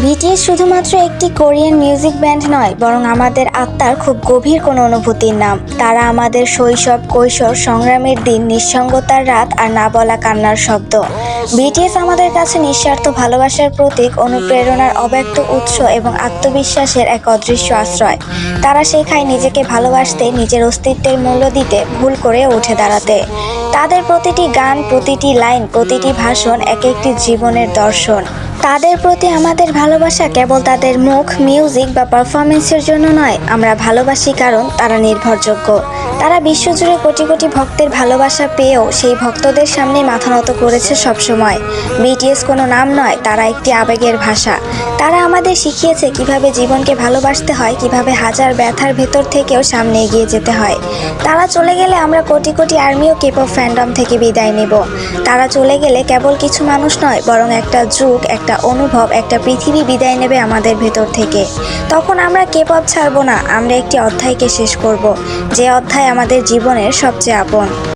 BTS শুধুমাত্র একটি Korean music band নয়, বরং আমাদের আত্মার খুব গভীর কোনো অনুভূতির নাম। তারা আমাদের শৈশব, কৈশোর, সংগ্রামের দিন, নিঃসঙ্গতার রাত আর না বলা কান্নার শব্দ। বিটিএস আমাদের কাছে নিঃস্বার্থ ভালোবাসার প্রতীক, অনুপ্রেরণার অব্যক্ত উৎস এবং আত্মবিশ্বাসের এক অদৃশ্য আশ্রয়। তারা শেখায় নিজেকে ভালোবাসতে, নিজের অস্তিত্বের মূল্য দিতে, ভুল করে উঠে দাঁড়াতে। তাদের প্রতিটি গান, প্রতিটি লাইন, প্রতিটি ভাষণ এক একটি জীবনের দর্শন। তাদের প্রতি আমাদের ভালোবাসা কেবল তাদের মুখ, মিউজিক বা পারফরমেন্সের জন্য নয়, আমরা ভালোবাসি কারণ তারা নির্ভরযোগ্য। তারা বিশ্বজুড়ে কোটি কোটি ভক্তের ভালোবাসা পেয়েও সেই ভক্তদের সামনে মাথা নত করেছে সবসময়। বিটিএস কোনো নাম নয়, তারা একটি আবেগের ভাষা। তারা আমাদের শিখিয়েছে কিভাবে জীবনকে ভালোবাসতে হয়, কিভাবে হাজার ব্যথার ভেতর থেকেও সামনে এগিয়ে যেতে হয়। তারা চলে গেলে আমরা কোটি কোটি আর্মি ও কেপপ ফ্যান্ডম থেকে বিদায় নেব। তারা চলে গেলে কেবল কিছু মানুষ নয়, বরং একটা যুগ, একটা অনুভব, একটা পৃথিবী বিদায় নেবে আমাদের ভেতর থেকে। তখন আমরা কেপপ ছাড়বো না, আমরা একটি অধ্যায়কে শেষ করব, যে অধ্যায় আমাদের জীবনের সবচেয়ে আপন।